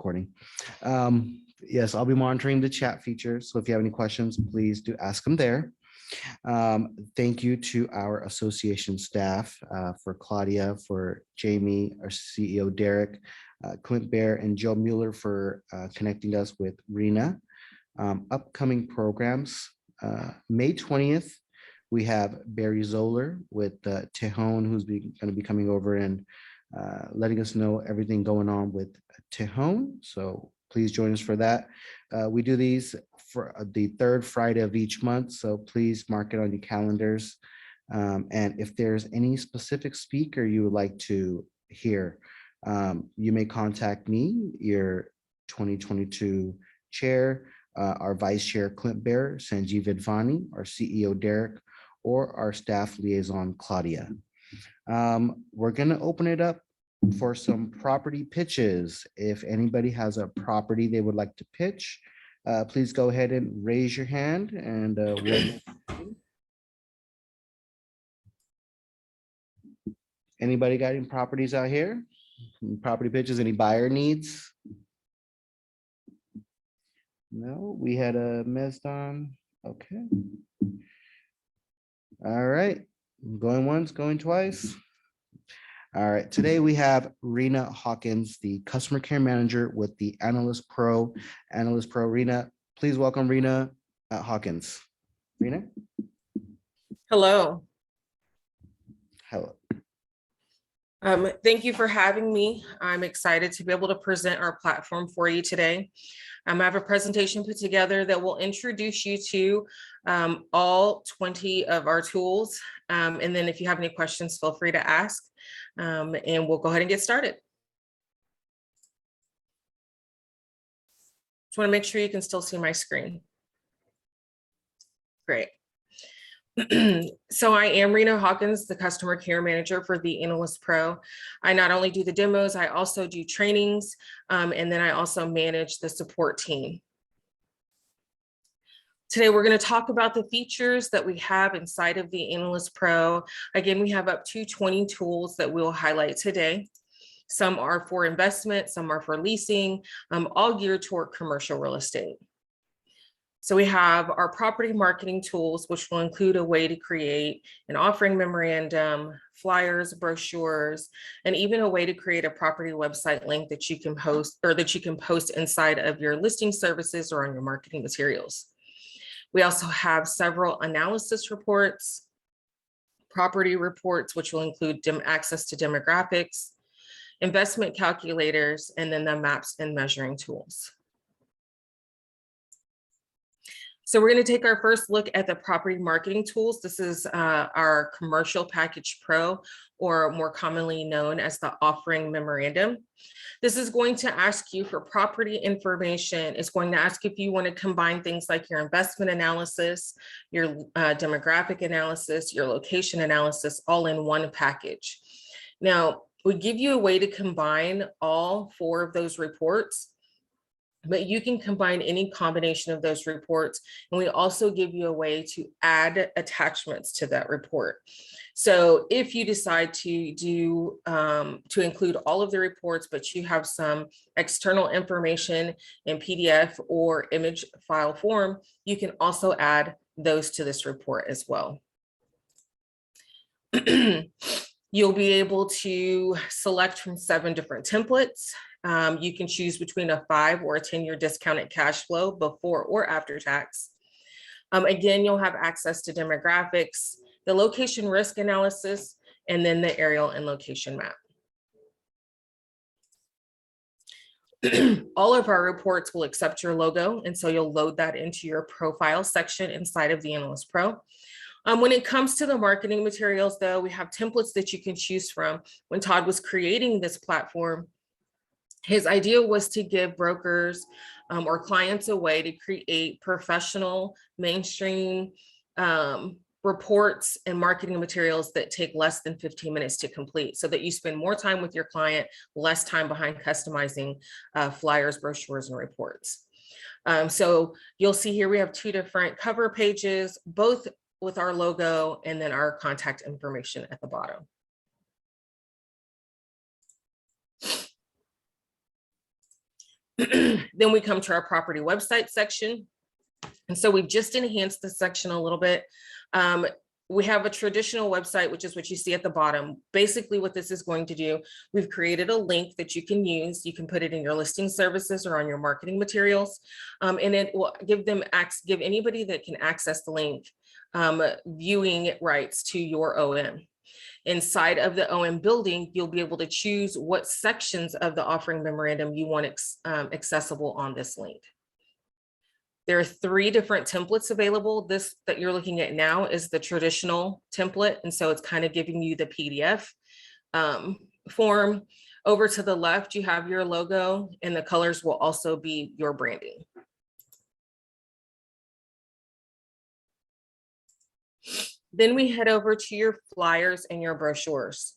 recording. Yes, I'll be monitoring the chat feature. So if you have any questions, please do ask them there. Thank you to our association staff, for Claudia, for Jamie, our CEO, Derek, Clint Bear, and Joe Mueller for connecting us with Rena. Upcoming programs, May 20th, we have Barry Zoller with Tejon, who's going to be coming over and letting us know everything going on with Tejon. So please join us for that. We do these for the third Friday of each month, so please mark it on your calendars. And if there's any specific speaker you would like to hear, you may contact me, your 2022 chair, our vice chair, Clint Bear, Sanjeev Vidvani, our CEO, Derek, or our staff liaison, Claudia. We're going to open it up for some property pitches. If anybody has a property they would like to pitch, please go ahead and raise your hand, and anybody got any properties out here? Any property pitches, any buyer needs? No, we had a Mesdon. Okay. All right, going once, going twice. All right, today we have Rena Hawkins, the customer care manager with the Analyst Pro. Analyst Pro, Rena, please welcome Rena Hawkins. Rena? Hello. Hello. Thank you for having me. I'm excited to be able to present our platform for you today. I have a presentation put together that will introduce you to all 20 of our tools. And then if you have any questions, feel free to ask, and we'll go ahead and get started. Just want to make sure you can still see my screen. Great. So I am Rena Hawkins, the customer care manager for the Analyst Pro. I not only do the demos, I also do trainings, and then I also manage the support team. Today, we're going to talk about the features that we have inside of the Analyst Pro. Again, we have up to 20 tools that we'll highlight today. Some are for investment, some are for leasing, all geared toward commercial real estate. So we have our property marketing tools, which will include a way to create an offering memorandum, flyers, brochures, and even a way to create a property website link that you can host, or that you can post inside of your listing services or on your marketing materials. We also have several analysis reports, property reports, which will include access to demographics, investment calculators, and then the maps and measuring tools. So we're going to take our first look at the property marketing tools. This is our Commercial Package Pro, or more commonly known as the Offering Memorandum. This is going to ask you for property information. It's going to ask if you want to combine things like your investment analysis, your demographic analysis, your location analysis, all in one package. Now, we give you a way to combine all 4 of those reports, but you can combine any combination of those reports. And we also give you a way to add attachments to that report. So if you decide to do to include all of the reports, but you have some external information in PDF or image file form, you can also add those to this report as well. You'll be able to select from 7 different templates. You can choose between a 5 or a 10-year discounted cash flow before or after tax. Again, you'll have access to demographics, the location risk analysis, and then the aerial and location map. All of our reports will accept your logo, and so you'll load that into your profile section inside of the Analyst Pro. When it comes to the marketing materials, though, we have templates that you can choose from. When Todd was creating this platform, his idea was to give brokers or clients a way to create professional, mainstream reports and marketing materials that take less than 15 minutes to complete, so that you spend more time with your client, less time behind customizing flyers, brochures, and reports. So you'll see here we have 2 different cover pages, both with our logo and then our contact information at the bottom. Then we come to our property website section. And so we've just enhanced the section a little bit. We have a traditional website, which is what you see at the bottom. Basically what this is going to do, we've created a link that you can use. You can put it in your listing services or on your marketing materials. And it will give anybody that can access the link viewing rights to your OM. Inside of the OM building, you'll be able to choose what sections of the offering memorandum you want accessible on this link. There are 3 different templates available. This that you're looking at now is the traditional template. And so it's kind of giving you the PDF form. Over to the left, you have your logo, and the colors will also be your branding. Then we head over to your flyers and your brochures.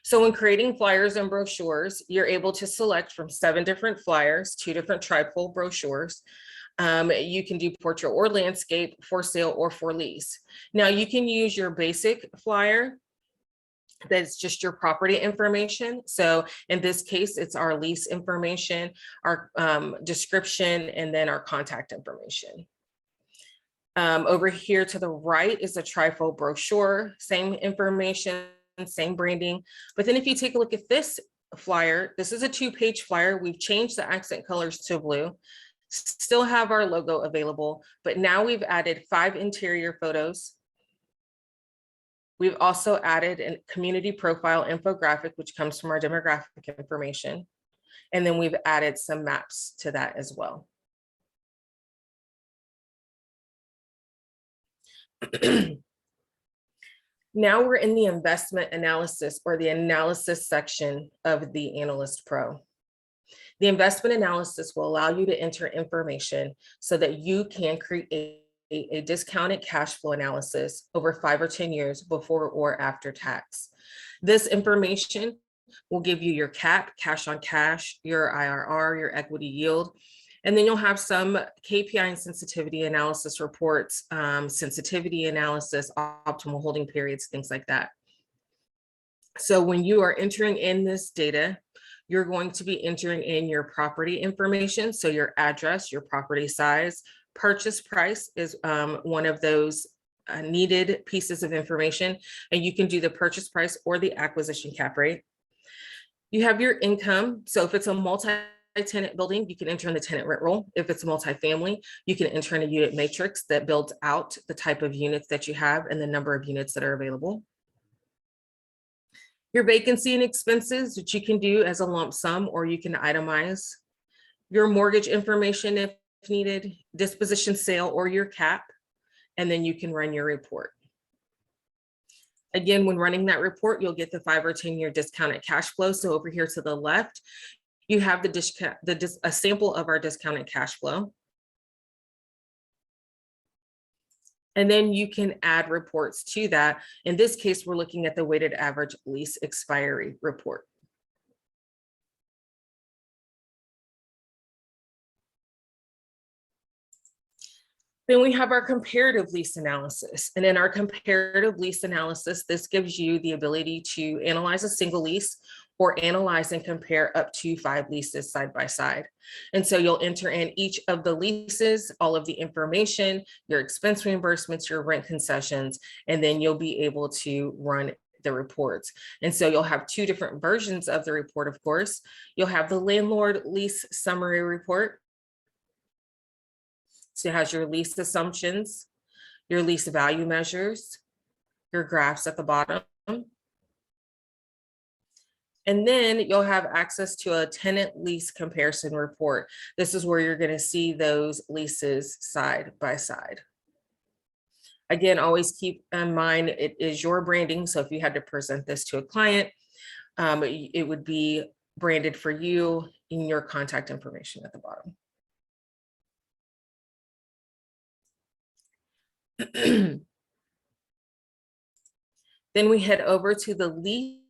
So when creating flyers and brochures, you're able to select from 7 different flyers, 2 different trifold brochures. You can do portrait or landscape, for sale or for lease. Now you can use your basic flyer that's just your property information. So in this case, it's our lease information, our description, and then our contact information. Over here to the right is a trifold brochure, same information, same branding. But then if you take a look at this flyer, this is a 2-page flyer. We've changed the accent colors to blue. Still have our logo available, but now we've added 5 interior photos. We've also added a community profile infographic, which comes from our demographic information. And then we've added some maps to that as well. Now we're in the investment analysis, or the analysis section of the Analyst Pro. The investment analysis will allow you to enter information so that you can create a discounted cash flow analysis over 5 or 10 years before or after tax. This information will give you your cap, cash on cash, your IRR, your equity yield, and then you'll have some KPI and sensitivity analysis reports, sensitivity analysis, optimal holding periods, things like that. So when you are entering in this data, you're going to be entering in your property information. So your address, your property size, purchase price is one of those needed pieces of information. And you can do the purchase price or the acquisition cap rate. You have your income. So if it's a multi-tenant building, you can enter in the tenant rent roll. If it's multifamily, you can enter in a unit matrix that builds out the type of units that you have and the number of units that are available. Your vacancy and expenses, which you can do as a lump sum or you can itemize. Your mortgage information if needed, disposition sale or your cap, and then you can run your report. Again, when running that report, you'll get the 5 or 10 year discounted cash flow. So over here to the left, you have a sample of our discounted cash flow. And then you can add reports to that. In this case, we're looking at the weighted average lease expiry report. Then we have our comparative lease analysis. And in our comparative lease analysis, this gives you the ability to analyze a single lease or analyze and compare up to 5 leases side by side. And so you'll enter in each of the leases, all of the information, your expense reimbursements, your rent concessions, and then you'll be able to run the reports. And so you'll have 2 different versions of the report, of course. You'll have the landlord lease summary report. So it has your lease assumptions, your lease value measures, your graphs at the bottom. And then you'll have access to a tenant lease comparison report. This is where you're going to see those leases side by side. Again, always keep in mind it is your branding. So if you had to present this to a client, it would be branded for you in your contact information at the bottom. Then we head over to the lease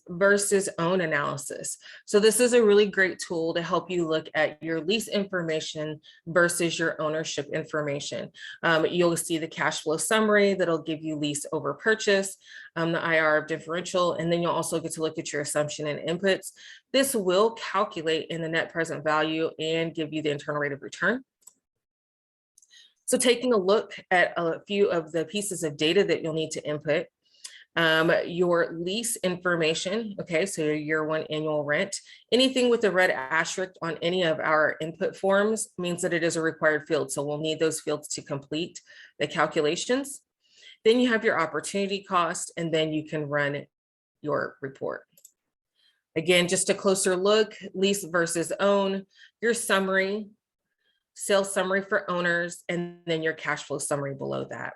versus own analysis. So this is a really great tool to help you look at your lease information versus your ownership information. You'll see the cash flow summary that'll give you lease over purchase, the IR differential, and then you'll also get to look at your assumption and inputs. This will calculate in the net present value and give you the internal rate of return. So taking a look at a few of the pieces of data that you'll need to input, your lease information, okay, so your year one annual rent, anything with a red asterisk on any of our input forms means that it is a required field. So we'll need those fields to complete the calculations. Then you have your opportunity cost, and then you can run your report. Again, just a closer look, lease versus own, your summary, sales summary for owners, and then your cash flow summary below that.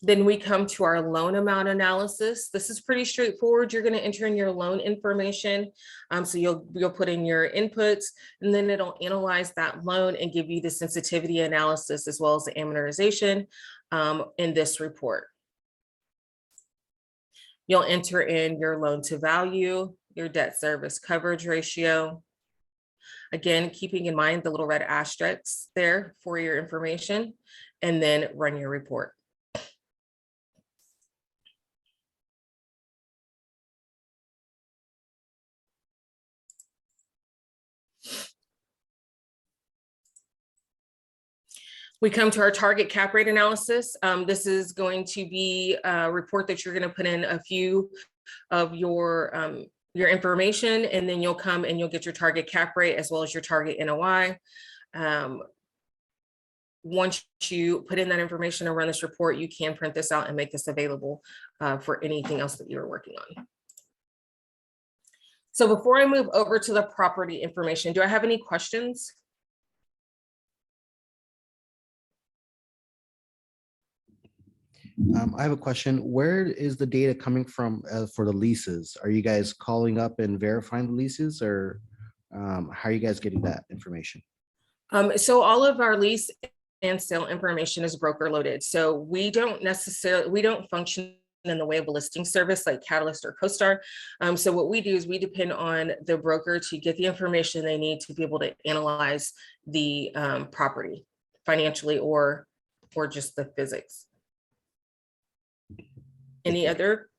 Then we come to our loan amount analysis. This is pretty straightforward. You're going to enter in your loan information. So you'll put in your inputs, and then it'll analyze that loan and give you the sensitivity analysis as well as the amortization in this report. You'll enter in your loan to value, your debt service coverage ratio. Again, keeping in mind the little red asterisks there for your information, and then run your report. We come to our target cap rate analysis. This is going to be a report that you're going to put in a few of your information, and then you'll come and you'll get your target cap rate as well as your target NOI. Once you put in that information and run this report, you can print this out and make this available for anything else that you're working on. So before I move over to the property information, do I have any questions? I have a question. Where is the data coming from for the leases? Are you guys calling up and verifying the leases, or how are you guys getting that information? So all of our lease and sale information is broker loaded. So we don't function in the way of a listing service like Catalyst or CoStar. So what we do is we depend on the broker to get the information they need to be able to analyze the property financially or just the physics. Any other?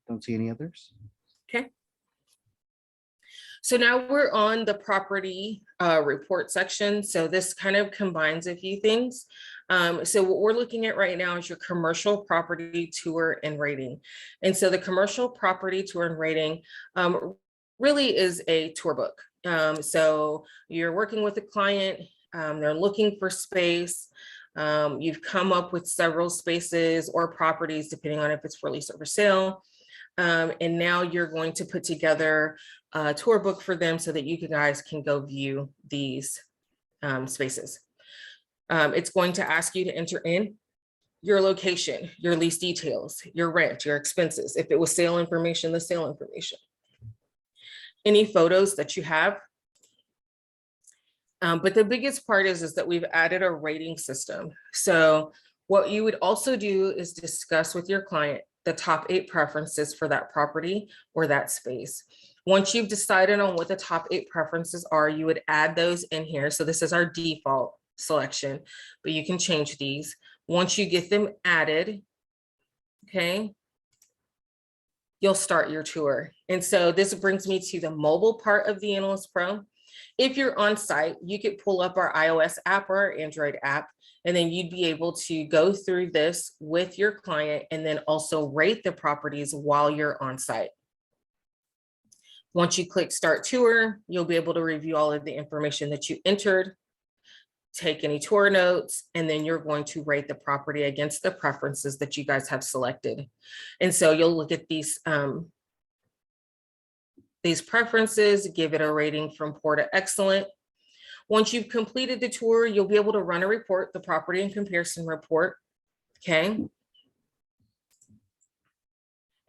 Don't see any others. Okay. So now we're on the property report section. So this kind of combines a few things. So what we're looking at right now is your commercial property tour and rating. And so the commercial property tour and rating really is a tour book. So you're working with a client, they're looking for space. You've come up with several spaces or properties, depending on if it's for lease or for sale. And now you're going to put together a tour book for them so that you guys can go view these spaces. It's going to ask you to enter in your location, your lease details, your rent, your expenses. If it was sale information, the sale information. Any photos that you have. But the biggest part is that we've added a rating system. So what you would also do is discuss with your client the top 8 preferences for that property or that space. Once you've decided on what the top 8 preferences are, you would add those in here. So this is our default selection, but you can change these. Once you get them added, okay, you'll start your tour. And so this brings me to the mobile part of the Analyst Pro. If you're on site, you could pull up our iOS app or our Android app, and then you'd be able to go through this with your client and then also rate the properties while you're on site. Once you click Start Tour, you'll be able to review all of the information that you entered, take any tour notes, and then you're going to rate the property against the preferences that you guys have selected. And so you'll look at these preferences, give it a rating from poor to excellent. Once you've completed the tour, you'll be able to run a report, the property and comparison report, okay?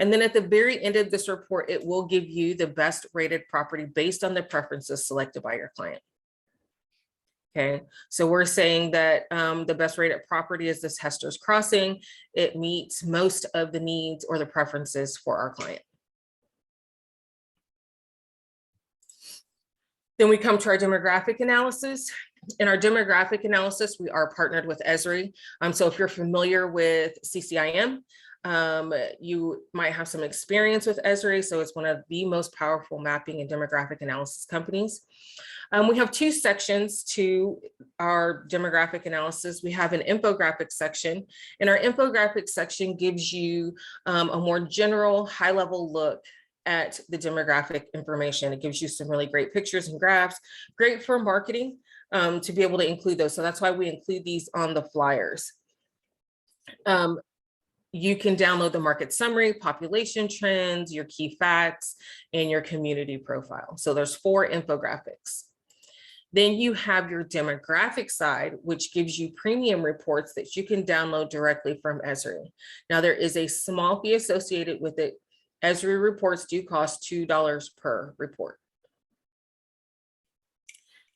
And then at the very end of this report, it will give you the best rated property based on the preferences selected by your client. Okay, so we're saying that the best rated property is this Hester's Crossing. It meets most of the needs or the preferences for our client. Then we come to our demographic analysis. In our demographic analysis, we are partnered with Esri. So if you're familiar with CCIM, you might have some experience with Esri. So it's one of the most powerful mapping and demographic analysis companies. We have two sections to our demographic analysis. We have an infographic section, and our infographic section gives you a more general high-level look at the demographic information. It gives you some really great pictures and graphs, great for marketing, to be able to include those. So that's why we include these on the flyers. You can download the market summary, population trends, your key facts, and your community profile. So there's 4 infographics. Then you have your demographic side, which gives you premium reports that you can download directly from Esri. Now, there is a small fee associated with it. Esri reports do cost $2 per report.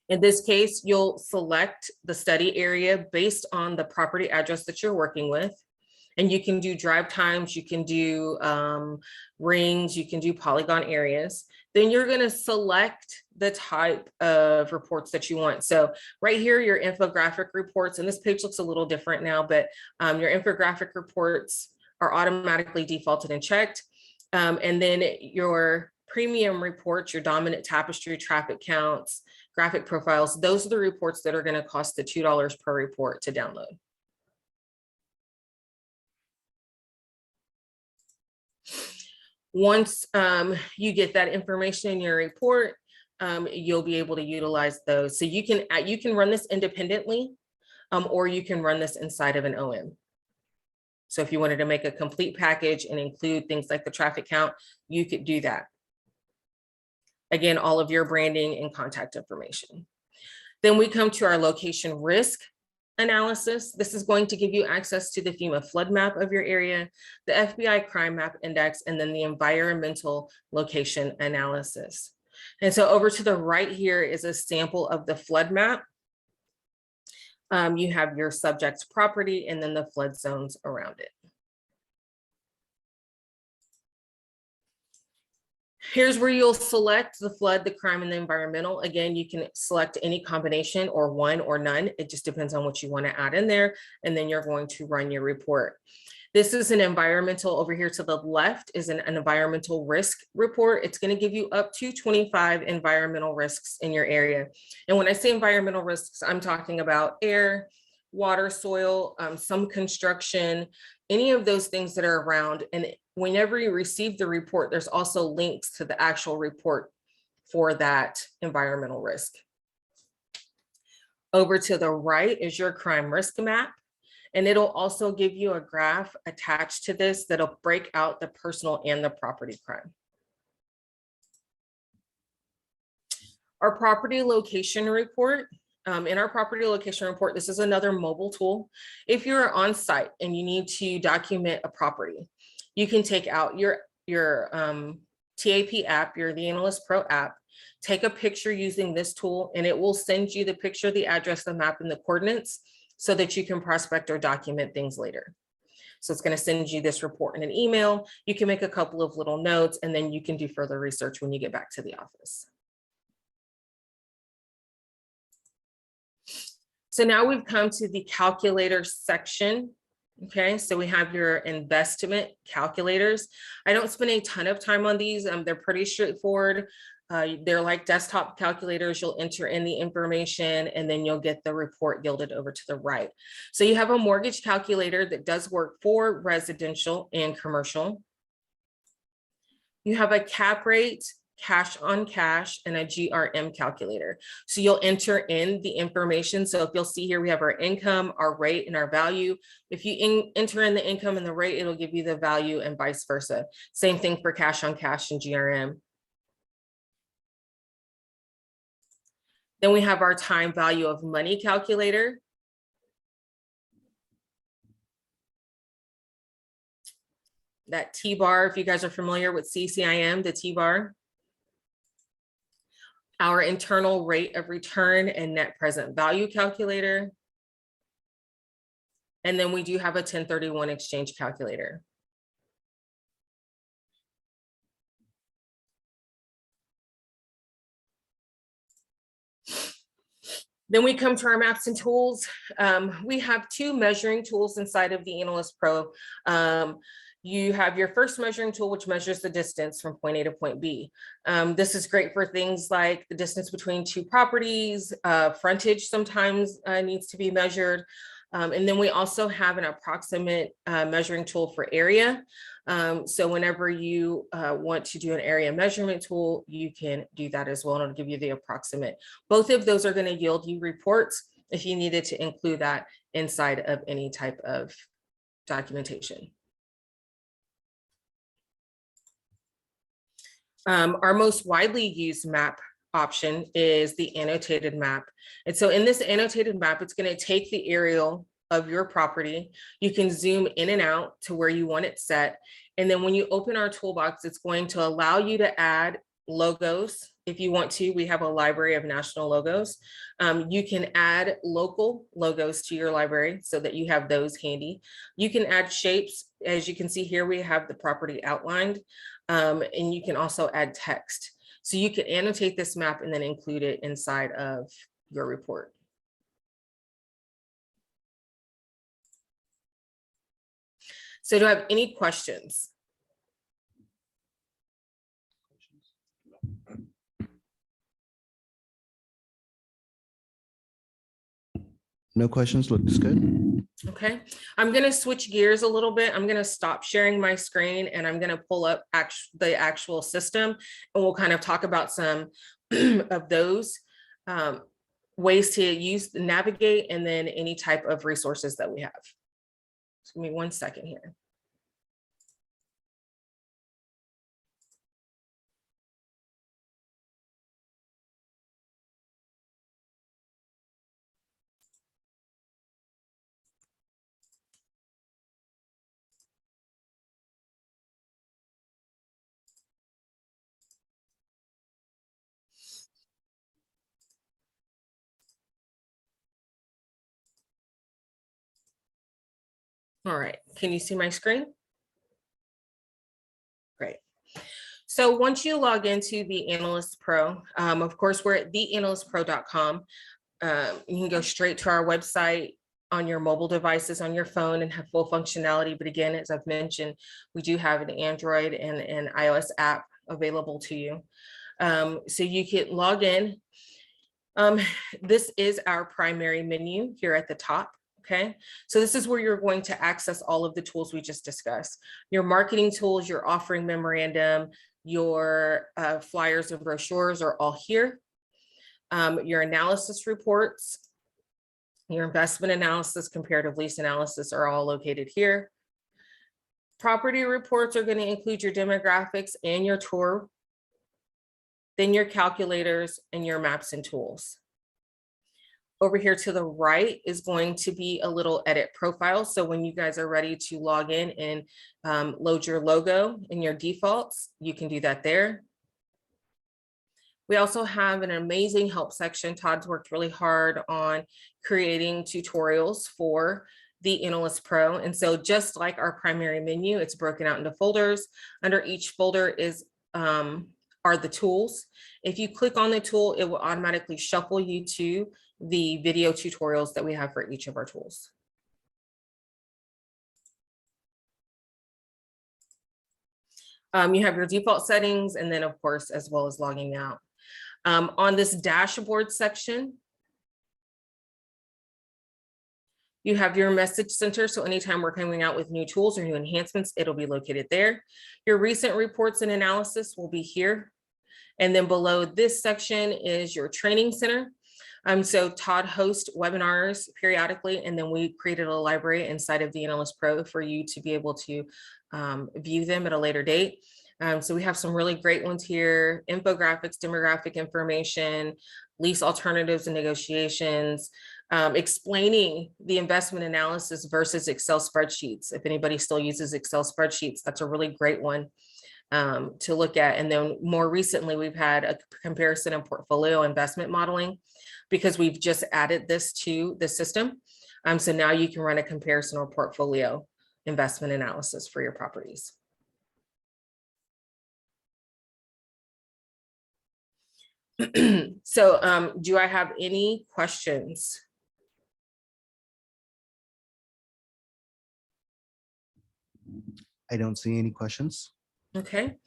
In this case, you'll select the study area based on the property address that you're working with. And you can do drive times, you can do rings, you can do polygon areas. Then you're going to select the type of reports that you want. So right here, your infographic reports, and this page looks a little different now, but your infographic reports are automatically defaulted and checked. And then your premium reports, your dominant tapestry, traffic counts, graphic profiles, those are the reports that are going to cost the $2 per report to download. Once you get that information in your report, you'll be able to utilize those. So you can run this independently, or you can run this inside of an OM. So if you wanted to make a complete package and include things like the traffic count, you could do that. Again, all of your branding and contact information. Then we come to our location risk analysis. This is going to give you access to the FEMA flood map of your area, the FBI crime map index, and then the environmental location analysis. And so over to the right here is a sample of the flood map. You have your subject's property and then the flood zones around it. Here's where you'll select the flood, the crime, and the environmental. Again, you can select any combination or one or none. It just depends on what you want to add in there. And then you're going to run your report. This is an environmental, over here to the left is an environmental risk report. It's going to give you up to 25 environmental risks in your area. And when I say environmental risks, I'm talking about air, water, soil, some construction, any of those things that are around. And whenever you receive the report, there's also links to the actual report for that environmental risk. Over to the right is your crime risk map. And it'll also give you a graph attached to this that'll break out the personal and the property crime. Our property location report. In our property location report, this is another mobile tool. If you're on site and you need to document a property, you can take out your TAP app, your TheAnalyst Pro app, take a picture using this tool, and it will send you the picture, the address, the map, and the coordinates so that you can prospect or document things later. So it's going to send you this report in an email. You can make a couple of little notes, and then you can do further research when you get back to the office. So now we've come to the calculator section. Okay, so we have your investment calculators. I don't spend a ton of time on these. They're pretty straightforward. They're like desktop calculators. You'll enter in the information and then you'll get the report yielded over to the right. So you have a mortgage calculator that does work for residential and commercial. You have a cap rate, cash on cash, and a GRM calculator. So you'll enter in the information. So if you'll see here, we have our income, our rate, and our value. If you enter in the income and the rate, it'll give you the value and vice versa. Same thing for cash on cash and GRM. Then we have our time value of money calculator. that T-bar, if you guys are familiar with CCIM, the T-bar. Our internal rate of return and net present value calculator. And then we do have a 1031 exchange calculator. Then we come to our maps and tools. We have two measuring tools inside of TheAnalyst Pro. You have your first measuring tool, which measures the distance from point A to point B. This is great for things like the distance between two properties, frontage sometimes needs to be measured. And then we also have an approximate measuring tool for area. So whenever you want to do an area measurement tool, you can do that as well, and it'll give you the approximate. Both of those are going to yield you reports if you needed to include that inside of any type of documentation. Our most widely used map option is the annotated map. And so in this annotated map, it's going to take the aerial of your property. You can zoom in and out to where you want it set. And then when you open our toolbox, it's going to allow you to add logos. If you want to, we have a library of national logos. You can add local logos to your library so that you have those handy. You can add shapes. As you can see here, we have the property outlined. And you can also add text. So you can annotate this map and then include it inside of your report. So do I have any questions? No questions, looks good. Okay, I'm going to switch gears a little bit. I'm going to stop sharing my screen and I'm going to pull up the actual system, and we'll kind of talk about some of those ways to use, navigate, and then any type of resources that we have. Just give me 1 second here. All right, can you see my screen? Great. So once you log into TheAnalyst Pro, of course, we're at theanalystpro.com. You can go straight to our website on your mobile devices on your phone and have full functionality. But again, as I've mentioned, we do have an Android and an iOS app available to you. So you can log in. This is our primary menu here at the top. Okay, so this is where you're going to access all of the tools we just discussed. Your marketing tools, your offering memorandum, your flyers and brochures are all here. Your analysis reports, your investment analysis, comparative lease analysis are all located here. Property reports are going to include your demographics and your tour, then your calculators and your maps and tools. Over here to the right is going to be a little edit profile. So when you guys are ready to log in and load your logo and your defaults, you can do that there. We also have an amazing help section. Todd's worked really hard on creating tutorials for TheAnalyst Pro. And so just like our primary menu, it's broken out into folders. Under each folder is are the tools. If you click on the tool, it will automatically shuffle you to the video tutorials that we have for each of our tools. You have your default settings, and then of course, as well as logging out. On this dashboard section, you have your message center. So anytime we're coming out with new tools or new enhancements, it'll be located there. Your recent reports and analysis will be here. And then below this section is your training center. So Todd hosts webinars periodically, and then we created a library inside of TheAnalyst Pro for you to be able to view them at a later date. So we have some really great ones here: infographics, demographic information, lease alternatives and negotiations, explaining the investment analysis versus Excel spreadsheets. If anybody still uses Excel spreadsheets, that's a really great one to look at. And then more recently, we've had a comparison and portfolio investment modeling because we've just added this to the system. So now you can run a comparison or portfolio investment analysis for your properties. So do I have any questions? I don't see any questions. Okay,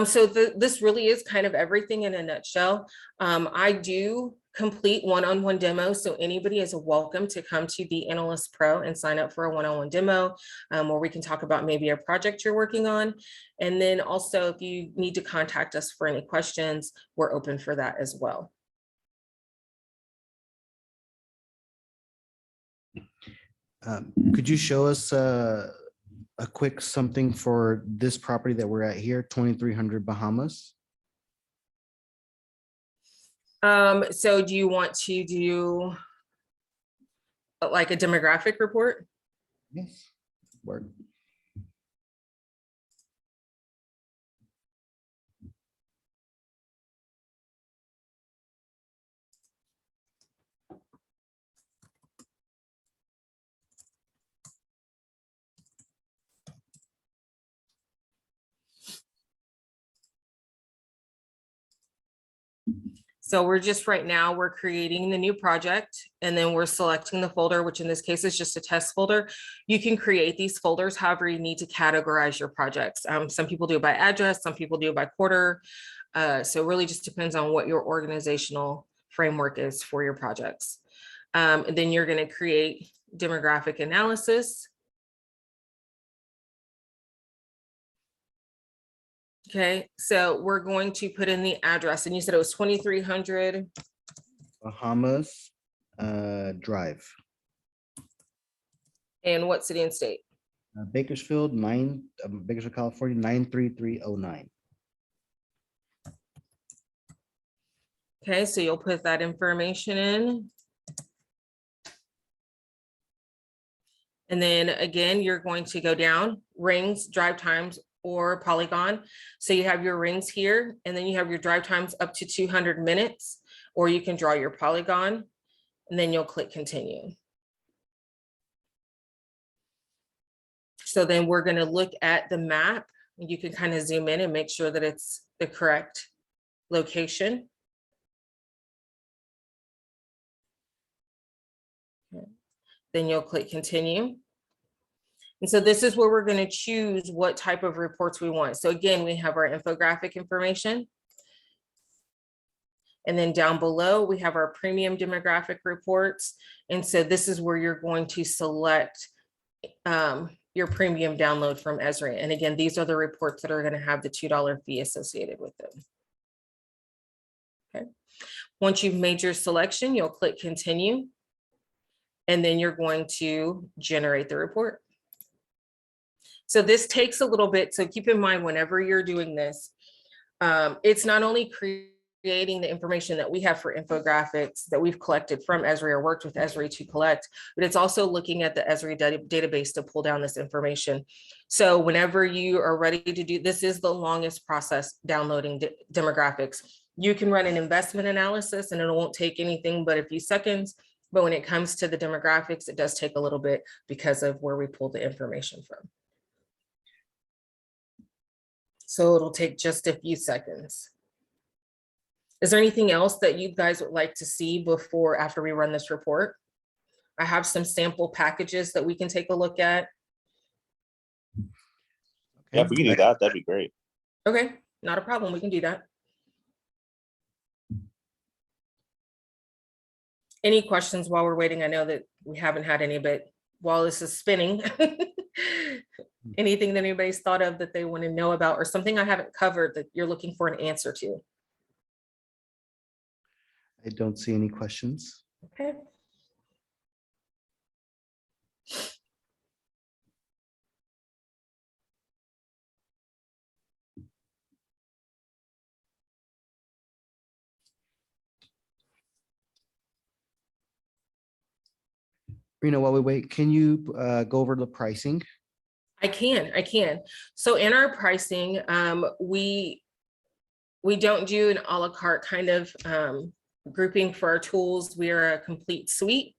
so this really is kind of everything in a nutshell. I do complete one-on-one demos, so anybody is welcome to come to the Analyst Pro and sign up for a one-on-one demo where we can talk about maybe a project you're working on. And then also, if you need to contact us for any questions, we're open for that as well. Could you show us a quick something for this property that we're at here, 2300 Bahamas? So do you want to do like a demographic report? Yes. Word. So we're just right now, we're creating the new project and then we're selecting the folder, which in this case is just a test folder. You can create these folders however you need to categorize your projects. Some people do it by address, some people do it by quarter. So it really just depends on what your organizational framework is for your projects. And then you're going to create demographic analysis. Okay, so we're going to put in the address, and you said it was 2300 Bahamas Drive. And what city and state? Bakersfield, Bakersfield, California, 93309. Okay, so you'll put that information in. And then again, you're going to go down, rings, drive times, or polygon. So you have your rings here, and then you have your drive times up to 200 minutes, or you can draw your polygon, and then you'll click continue. So then we're going to look at the map. You can kind of zoom in and make sure that it's the correct location. Okay. Then you'll click continue. And so this is where we're going to choose what type of reports we want. So again, we have our infographic information. And then down below, we have our premium demographic reports. And so this is where you're going to select your premium download from Esri. And again, these are the reports that are going to have the $2 fee associated with them. Okay. Once you've made your selection, you'll click continue. And then you're going to generate the report. So this takes a little bit. So keep in mind, whenever you're doing this, it's not only creating the information that we have for infographics that we've collected from Esri or worked with Esri to collect, but it's also looking at the Esri database to pull down this information. So whenever you are ready to do, this is the longest process downloading demographics. You can run an investment analysis and it won't take anything but a few seconds. But when it comes to the demographics, it does take a little bit because of where we pull the information from. So it'll take just a few seconds. Is there anything else that you guys would like to see after we run this report? I have some sample packages that we can take a look at. Yeah, if we can do that, that'd be great. Okay, not a problem. We can do that. Any questions while we're waiting? I know that we haven't had any, but while this is spinning, anything that anybody's thought of that they want to know about or something I haven't covered that you're looking for an answer to? I don't see any questions. Okay. Rena, while we wait, can you go over the pricing? I can. So in our pricing, we don't do an a la carte kind of grouping for our tools. We are a complete suite.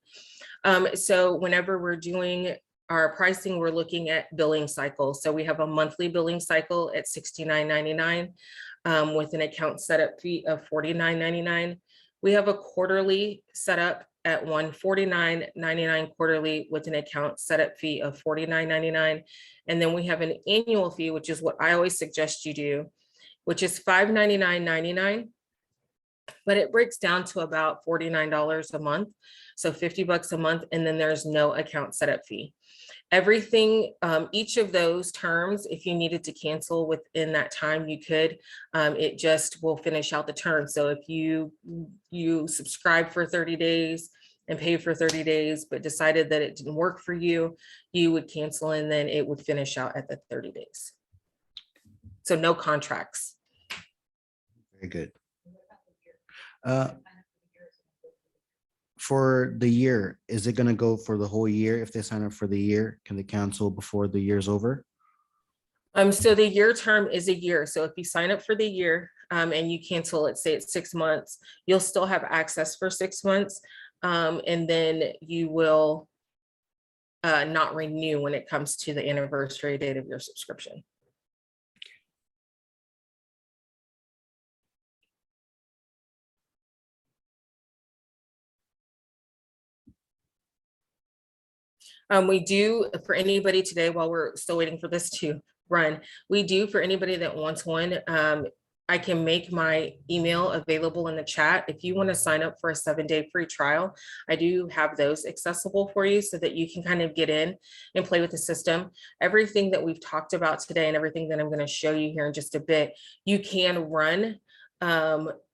So whenever we're doing our pricing, we're looking at billing cycles. So we have a monthly billing cycle at $69.99 with an account setup fee of $49.99. We have a quarterly setup at $149.99 quarterly with an account setup fee of $49.99. And then we have an annual fee, which is what I always suggest you do, which is $599.99. But it breaks down to about $49 a month. So $50 a month, and then there's no account setup fee. Everything, each of those terms, if you needed to cancel within that time, you could. It just will finish out the term. So if you subscribe for 30 days and pay for 30 days, but decided that it didn't work for you, you would cancel and then it would finish out at the 30 days. So no contracts. Very good. For the year, is it going to go for the whole year? If they sign up for the year, can they cancel before the year's over? So the year term is a year. So if you sign up for the year and you cancel, let's say it's 6 months, you'll still have access for 6 months. And then you will not renew when it comes to the anniversary date of your subscription. We do, for anybody today, while we're still waiting for this to run, we do, for anybody that wants one, I can make my email available in the chat. If you want to sign up for a 7-day free trial, I do have those accessible for you so that you can kind of get in and play with the system. Everything that we've talked about today and everything that I'm going to show you here in just a bit, you can run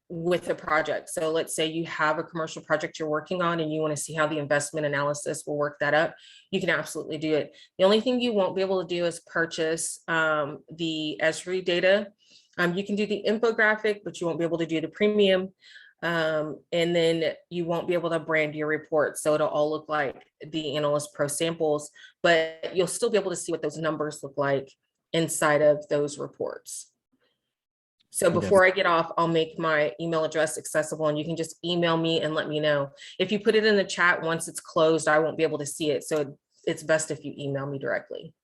with a project. So let's say you have a commercial project you're working on and you want to see how the investment analysis will work that up. You can absolutely do it. The only thing you won't be able to do is purchase the Esri data. You can do the infographic, but you won't be able to do the premium. And then you won't be able to brand your report. So it'll all look like the Analyst Pro samples, but you'll still be able to see what those numbers look like inside of those reports. So before I get off, I'll make my email address accessible and you can just email me and let me know. If you put it in the chat, once it's closed, I won't be able to see it. So it's best if you email me directly.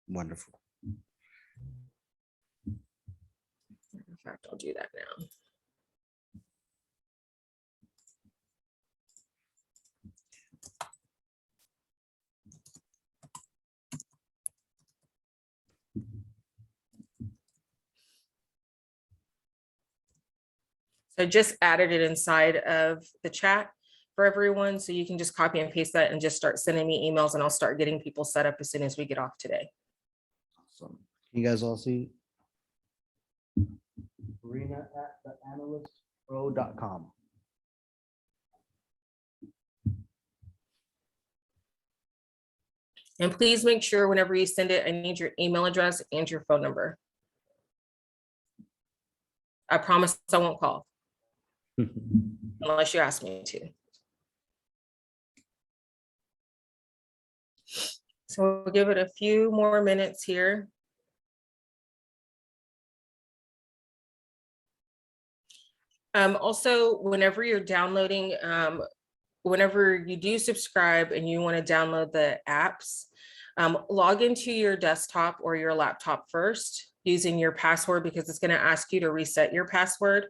Wonderful. In fact, I'll do that now. So I just added it inside of the chat for everyone. So you can just copy and paste that and just start sending me emails and I'll start getting people set up as soon as we get off today. Awesome. You guys all see Rena at TheAnalystPro.com. And please make sure whenever you send it, I need your email address and your phone number. I promise I won't call unless you ask me to. So we'll give it a few more minutes here. Also, whenever you're downloading, whenever you do subscribe and you want to download the apps, log into your desktop or your laptop first using your password because it's going to ask you to reset your password.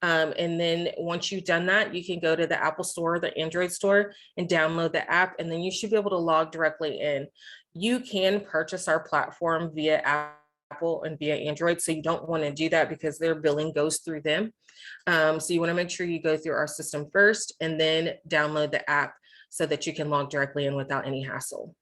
And then once you've done that, you can go to the Apple Store, the Android store, and download the app, and then you should be able to log directly in. You can purchase our platform via Apple and via Android, so you don't want to do that because their billing goes through them. So you want to make sure you go through our system first and then download the app so that you can log directly in without any hassle.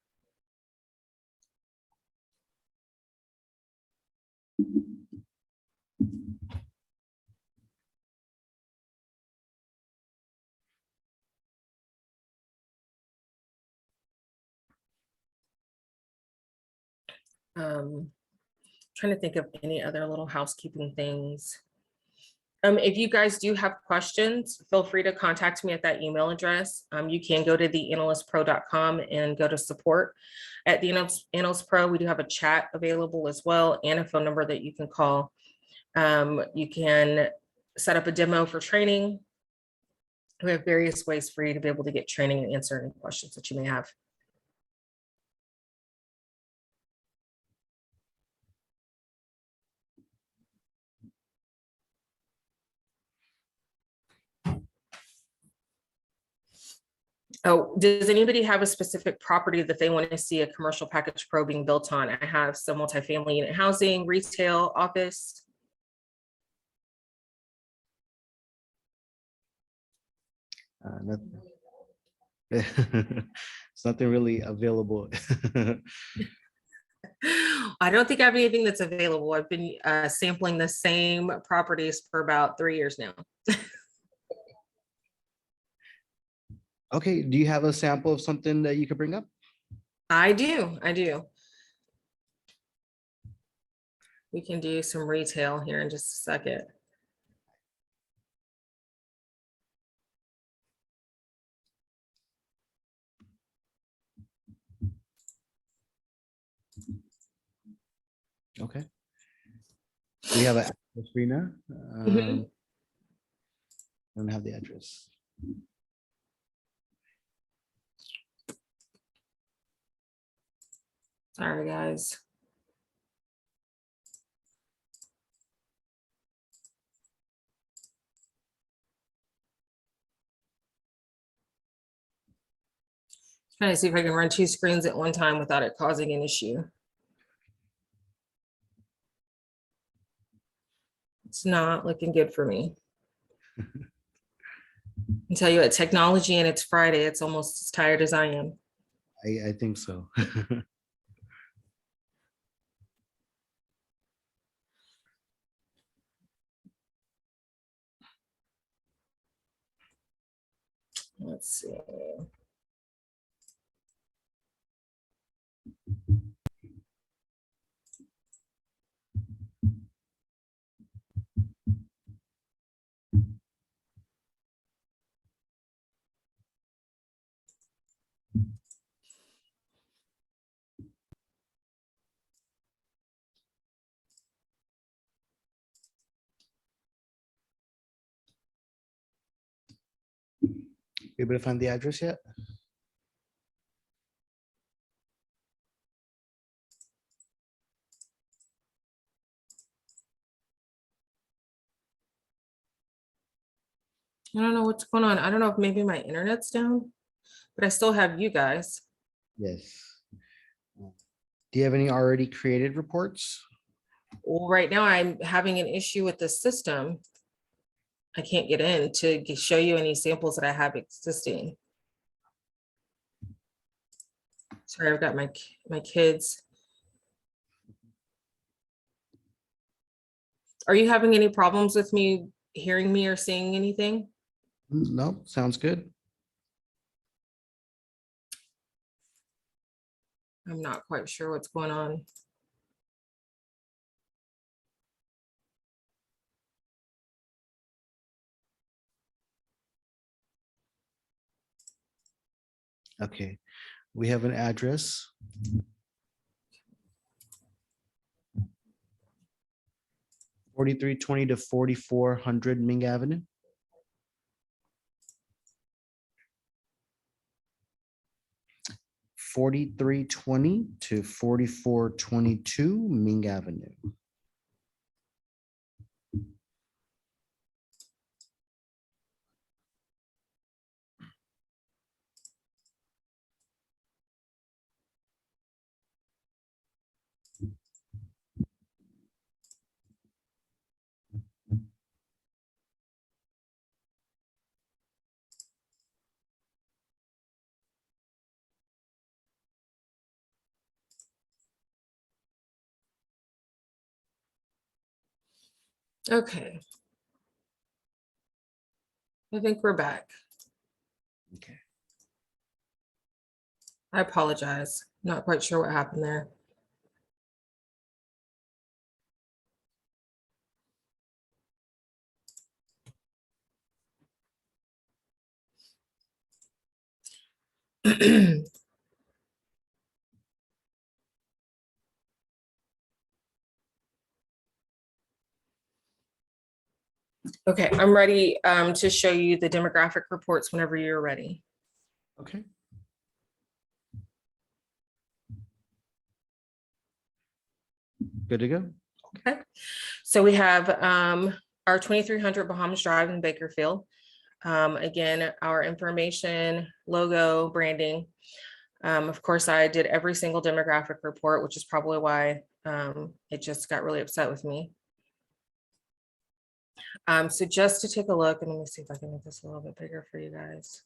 Trying to think of any other little housekeeping things. If you guys do have questions, feel free to contact me at that email address. You can go to theanalystpro.com and go to support. At the Analyst Pro, we do have a chat available as well and a phone number that you can call. You can set up a demo for training. We have various ways for you to be able to get training and answer any questions that you may have. Oh, does anybody have a specific property that they want to see a commercial package pro being built on? I have some multifamily unit housing, retail, office. Nothing. It's nothing really available. I don't think I have anything that's available. I've been sampling the same properties for about 3 years now. Okay, do you have a sample of something that you could bring up? I do. We can do some retail here in just a second. Okay. We have an address, Rena. Mhm. I don't have the address. Sorry, guys. Trying to see if I can run 2 screens at one time without it causing an issue. It's not looking good for me. I tell you what, technology and it's Friday, it's almost as tired as I am. I think so. Let's see. You able to find the address yet? I don't know what's going on. I don't know if maybe my internet's down, but I still have you guys. Yes. Do you have any already created reports? Well, right now I'm having an issue with the system. I can't get in to show you any samples that I have existing. Sorry, I've got my kids. Are you having any problems with me hearing me or seeing anything? No, sounds good. I'm not quite sure what's going on. Okay, we have an address. 4320 to 4400 Ming Avenue. (4320 to 4422 Ming Avenue. Okay. I think we're back. Okay. I apologize. Not quite sure what happened there. Okay, I'm ready to show you the demographic reports whenever you're ready. Okay. Good to go. Okay, so we have our 2300 Bahamas Drive in Bakersfield. Again, our information, logo, branding. Of course, I did every single demographic report, which is probably why it just got really upset with me. So just to take a look, and let me see if I can make this a little bit bigger for you guys.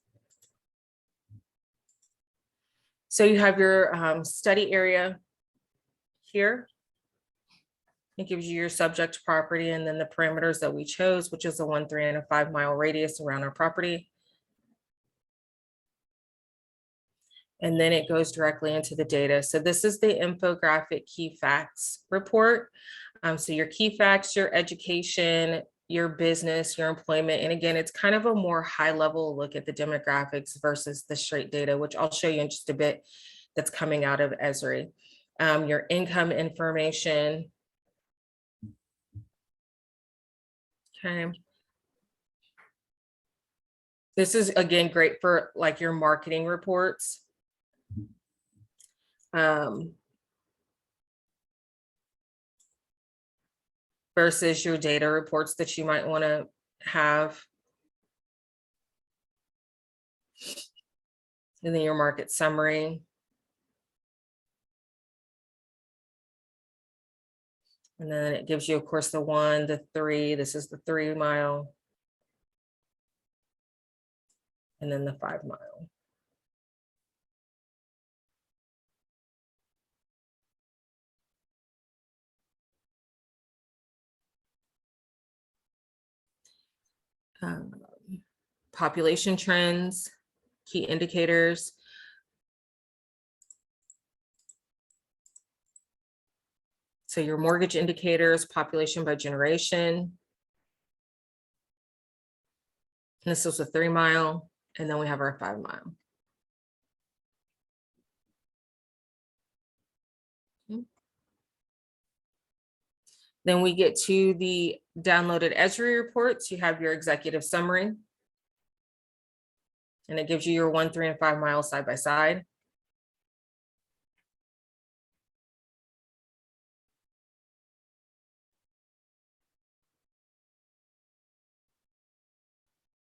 So you have your study area here. It gives you your subject property and then the parameters that we chose, which is a 1, 3, and a 5 mile radius around our property. And then it goes directly into the data. So this is the infographic key facts report. So your key facts, your education, your business, your employment. And again, it's kind of a more high level look at the demographics versus the straight data, which I'll show you in just a bit, that's coming out of Esri. Your income information. Okay. This is again great for like your marketing reports. Versus your data reports that you might want to have. And then your market summary. And then it gives you, of course, the 1, the 3, this is the 3 mile. And then the 5 mile. Population trends, key indicators. So your mortgage indicators, population by generation. And this was a 3 mile, and then we have our 5 mile. Then we get to the downloaded Esri reports. You have your executive summary. And it gives you your 1, 3, and 5 miles side by side.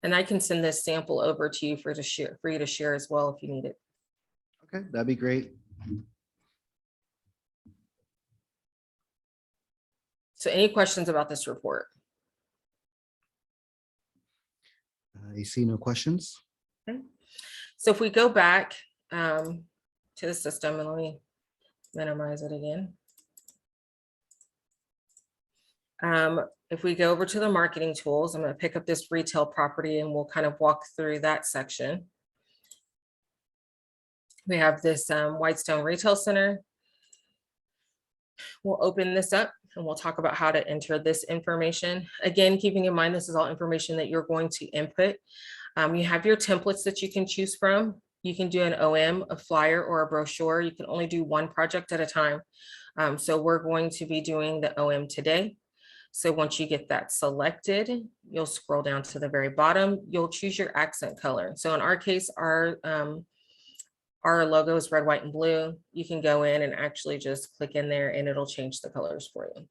And I can send this sample over to you for you to share as well if you need it. Okay, that'd be great. So any questions about this report? You see no questions? Okay. So if we go back to the system, and let me minimize it again. If we go over to the marketing tools, I'm going to pick up this retail property and we'll kind of walk through that section. We have this Whitestone Retail Center. We'll open this up and we'll talk about how to enter this information. Again, keeping in mind, this is all information that you're going to input. You have your templates that you can choose from. You can do an OM, a flyer, or a brochure. You can only do one project at a time. So we're going to be doing the OM today. So once you get that selected, you'll scroll down to the very bottom. You'll choose your accent color. So in our case, our logo is red, white, and blue. You can go in and actually just click in there and it'll change the colors for you.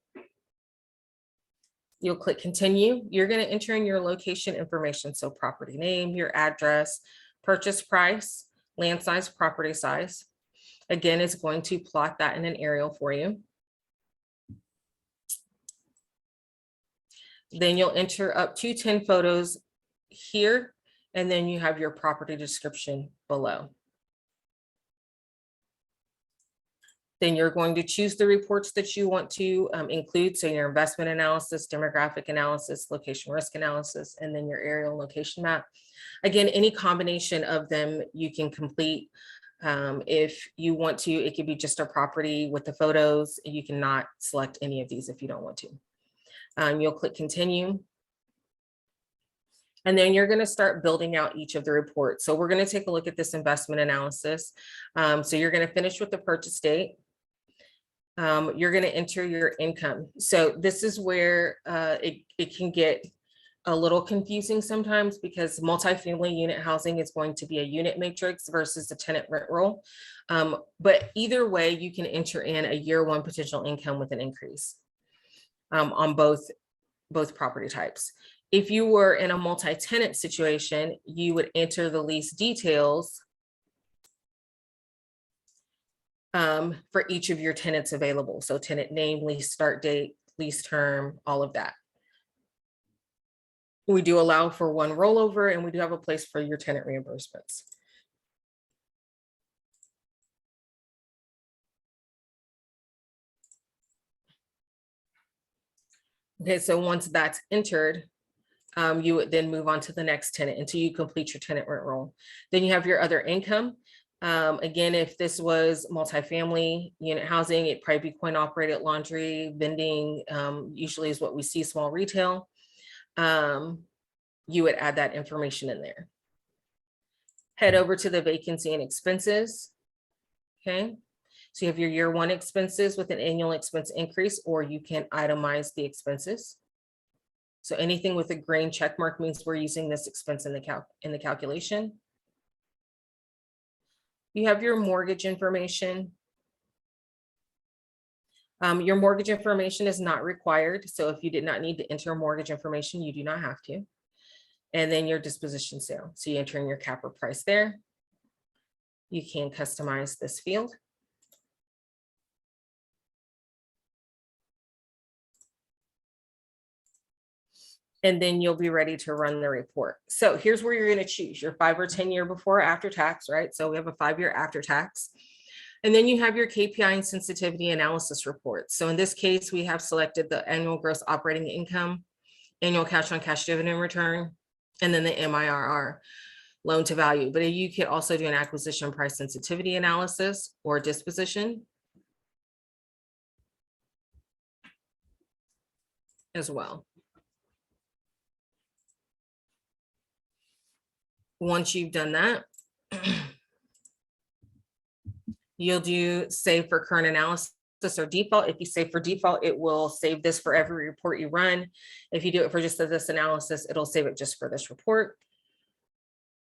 You'll click continue. You're going to enter in your location information. So property name, your address, purchase price, land size, property size. Again, it's going to plot that in an aerial for you. Then you'll enter up to 10 photos here, and then you have your property description below. Then you're going to choose the reports that you want to include. So your investment analysis, demographic analysis, location risk analysis, and then your aerial location map. Again, any combination of them you can complete. If you want to, it could be just a property with the photos. You cannot select any of these if you don't want to. You'll click continue. And then you're going to start building out each of the reports. So we're going to take a look at this investment analysis. So you're going to finish with the purchase date. You're going to enter your income. So this is where it can get a little confusing sometimes, because multifamily unit housing is going to be a unit matrix versus a tenant rent roll. But either way, you can enter in a year one potential income with an increase on both property types. If you were in a multi-tenant situation, you would enter the lease details for each of your tenants available. So tenant name, lease start date, lease term, all of that. We do allow for one rollover, and we do have a place for your tenant reimbursements. Okay, so once that's entered, you would then move on to the next tenant until you complete your tenant rent roll. Then you have your other income. Again, if this was multifamily unit housing, it'd probably be coin operated laundry, vending, usually is what we see, small retail. You would add that information in there. Head over to the vacancy and expenses. Okay, so you have your year one expenses with an annual expense increase, or you can itemize the expenses. So anything with a green check mark means we're using this expense in the calculation. You have your mortgage information. Your mortgage information is not required. So if you did not need to enter mortgage information, you do not have to. And then your disposition sale. So you enter in your cap or price there. You can customize this field. And then you'll be ready to run the report. So here's where you're going to choose your 5 or 10 year before or after tax, right? So we have a 5-year after tax. And then you have your KPI and sensitivity analysis report. So in this case, we have selected the annual gross operating income, annual cash on cash dividend return, and then the MIRR, loan to value. But you could also do an acquisition price sensitivity analysis or disposition as well. Once you've done that, you'll do save for current analysis or default. If you save for default, it will save this for every report you run. If you do it for just this analysis, it'll save it just for this report.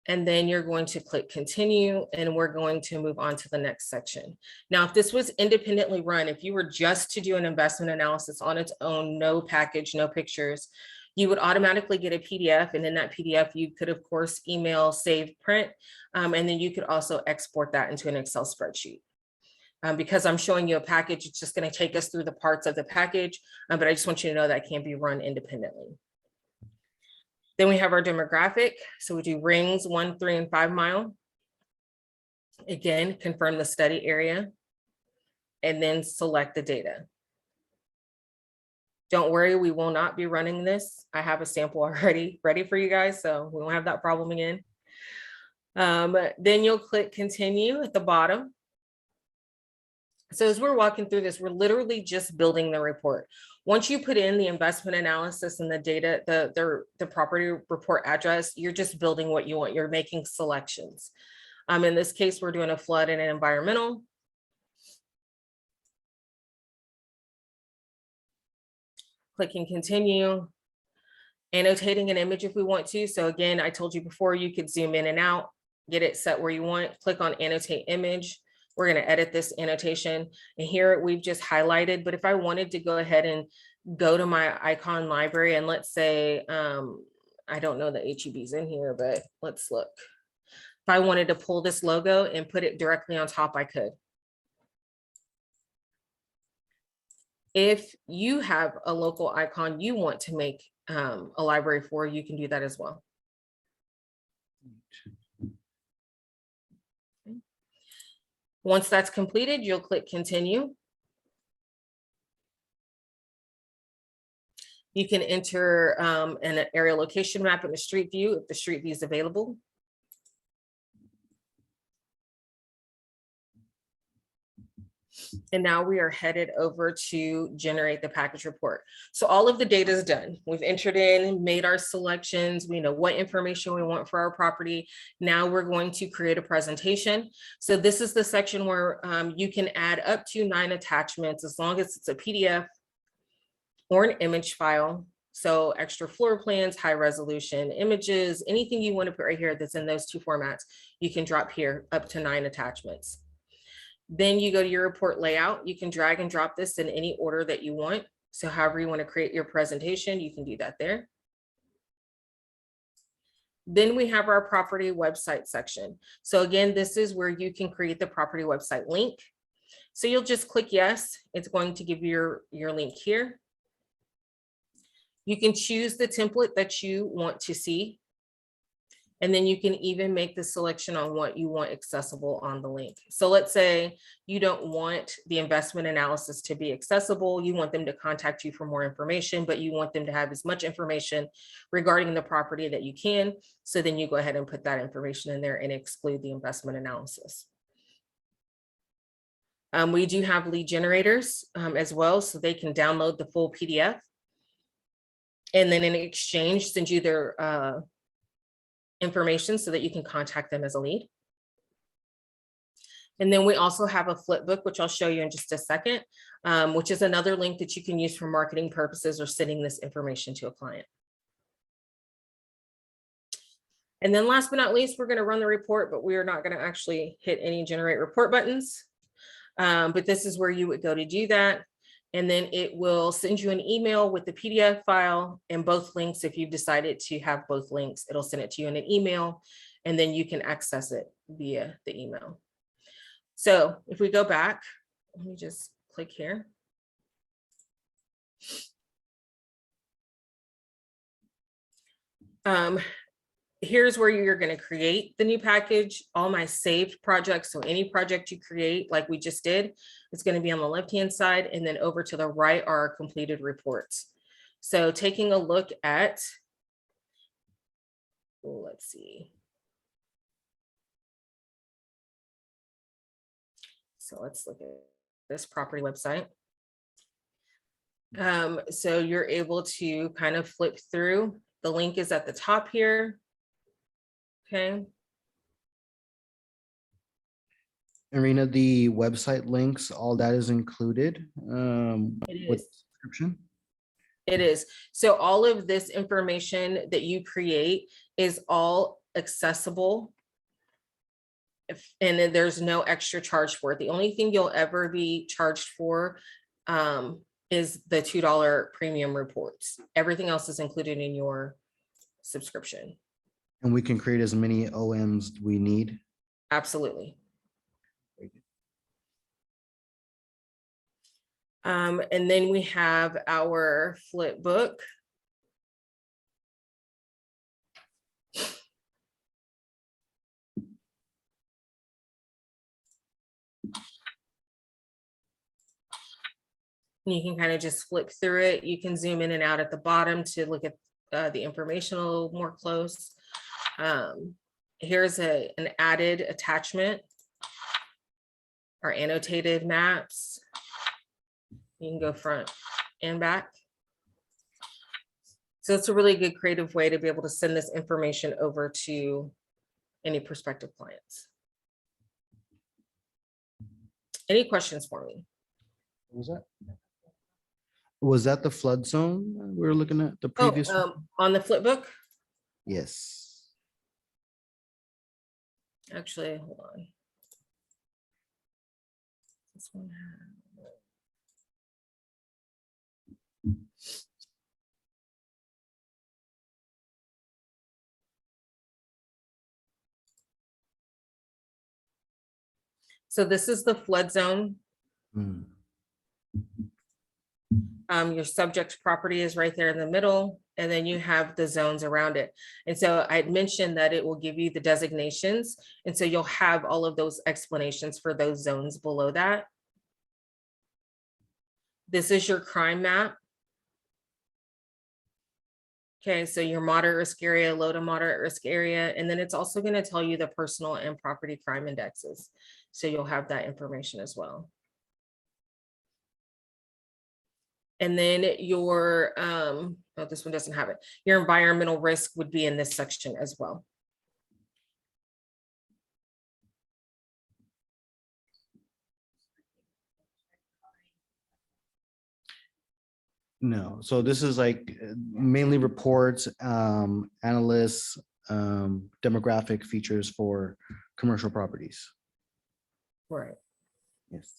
And then you're going to click continue, and we're going to move on to the next section. Now, if this was independently run, if you were just to do an investment analysis on its own, no package, no pictures, you would automatically get a PDF. And in that PDF, you could, of course, email, save, print, and then you could also export that into an Excel spreadsheet. Because I'm showing you a package, it's just going to take us through the parts of the package, but I just want you to know that can be run independently. Then we have our demographic. So we do rings 1, 3, and 5 mile. Again, confirm the study area, and then select the data. Don't worry, we will not be running this. I have a sample already ready for you guys, so we won't have that problem again. Then you'll click continue at the bottom. So as we're walking through this, we're literally just building the report. Once you put in the investment analysis and the data, the property report address, you're just building what you want. You're making selections. In this case, we're doing a flood and an environmental. Clicking continue, annotating an image if we want to. So again, I told you before, you could zoom in and out, get it set where you want, click on annotate image. We're going to edit this annotation, and here we've just highlighted. But if I wanted to go ahead and go to my icon library, and let's say, I don't know the HEB's in here, but let's look. If I wanted to pull this logo and put it directly on top, I could. If you have a local icon you want to make a library for, you can do that as well. Okay. Once that's completed, you'll click continue. You can enter an area location map in the street view if the street view is available. And now we are headed over to generate the package report. So all of the data is done. We've entered in, made our selections. We know what information we want for our property. Now we're going to create a presentation. So this is the section where you can add up to 9 attachments as long as it's a PDF or an image file. So extra floor plans, high resolution images, anything you want to put right here that's in those 2 formats, you can drop here up to 9 attachments. Then you go to your report layout. You can drag and drop this in any order that you want. So however you want to create your presentation, you can do that there. Then we have our property website section. So again, this is where you can create the property website link. So you'll just click yes. It's going to give you your link here. You can choose the template that you want to see. And then you can even make the selection on what you want accessible on the link. So let's say you don't want the investment analysis to be accessible. You want them to contact you for more information, but you want them to have as much information regarding the property that you can. So then you go ahead and put that information in there and exclude the investment analysis. We do have lead generators as well, so they can download the full PDF. And then in exchange, send you their information so that you can contact them as a lead. And then we also have a flip book, which I'll show you in just a second, which is another link that you can use for marketing purposes or sending this information to a client. And then last but not least, we're going to run the report, but we are not going to actually hit any generate report buttons. But this is where you would go to do that. And then it will send you an email with the PDF file and both links. If you've decided to have both links, it'll send it to you in an email, and then you can access it via the email. So if we go back, let me just click here. Here's where you're going to create the new package, all my saved projects. So any project you create, like we just did, it's going to be on the left-hand side, and then over to the right are our completed reports. So taking a look at, let's see. So let's look at this property website. So you're able to kind of flip through. The link is at the top here. Okay. Irina, the website links, all that is included with the description? It is. So all of this information that you create is all accessible. And then there's no extra charge for it. The only thing you'll ever be charged for is the $2 premium reports. Everything else is included in your subscription. And we can create as many OMs we need? Absolutely. And then we have our flip book. You can kind of just flip through it. You can zoom in and out at the bottom to look at the information a little more close. Here's an added attachment, our annotated maps. You can go front and back. So it's a really good creative way to be able to send this information over to any prospective clients. Any questions for me? What was that? Was that the flood zone we were looking at the previous? On the flip book? Yes. Actually, hold on. This one So this is the flood zone. Hmm. Your subject property is right there in the middle, and then you have the zones around it. And so I had mentioned that it will give you the designations. And so you'll have all of those explanations for those zones below that. This is your crime map. Okay, so your moderate risk area, low to moderate risk area, and then it's also going to tell you the personal and property crime indexes. So you'll have that information as well. And then your, oh, this one doesn't have it. Your environmental risk would be in this section as well. No, so this is like mainly reports, analysts, demographic features for commercial properties. Right. Yes.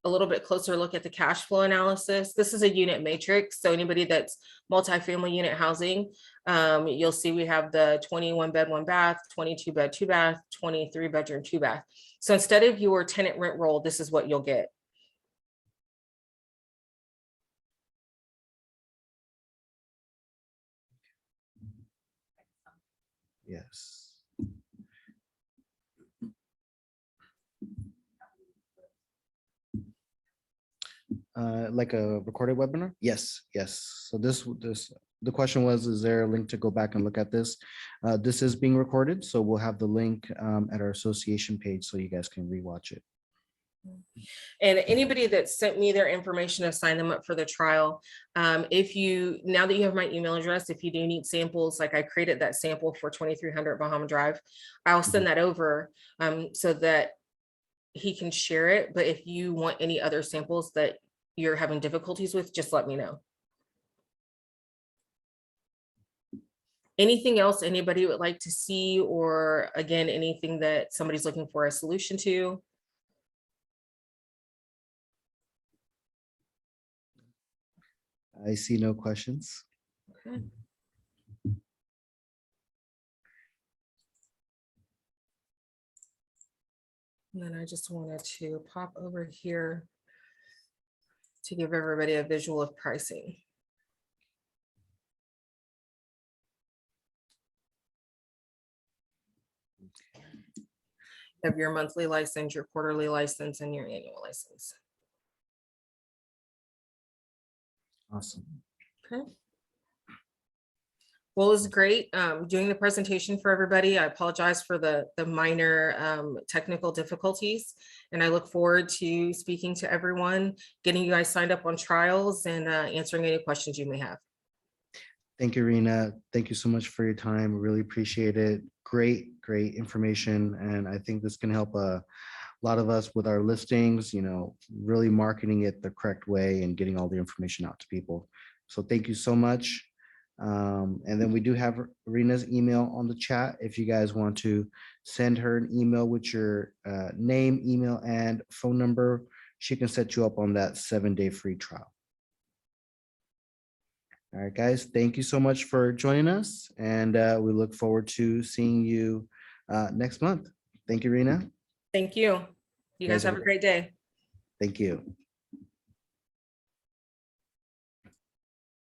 A little bit closer look at the cash flow analysis. This is a unit matrix. So anybody that's multifamily unit housing, you'll see we have the 21 bed, 1 bath, 22 bed, 2 bath, 23 bedroom, 2 bath. So instead of your tenant rent roll, this is what you'll get. Yes. Like a recorded webinar? Yes, yes. So the question was, is there a link to go back and look at this? This is being recorded, so we'll have the link at our association page so you guys can rewatch it. And anybody that sent me their information to sign them up for the trial, if you, now that you have my email address, if you do need samples, like I created that sample for 2300 Bahama Drive, I'll send that over so that he can share it. But if you want any other samples that you're having difficulties with, just let me know. Anything else anybody would like to see, or again, anything that somebody's looking for a solution to? I see no questions. Okay. And then I just wanted to pop over here to give everybody a visual of pricing. Of your monthly license, your quarterly license, and your annual license. Awesome. Okay. Well, it was great doing the presentation for everybody. I apologize for the minor technical difficulties, and I look forward to speaking to everyone, getting you guys signed up on trials, and answering any questions you may have. Thank you, Rena. Thank you so much for your time. Really appreciate it. Great, great information. And I think this can help a lot of us with our listings, really marketing it the correct way and getting all the information out to people. So thank you so much. And then we do have Rena's email on the chat. If you guys want to send her an email with your name, email, and phone number, she can set you up on that 7-day free trial. All right, guys, thank you so much for joining us. And we look forward to seeing you next month. Thank you, Rena. Thank you. You guys have a great day. Thank you.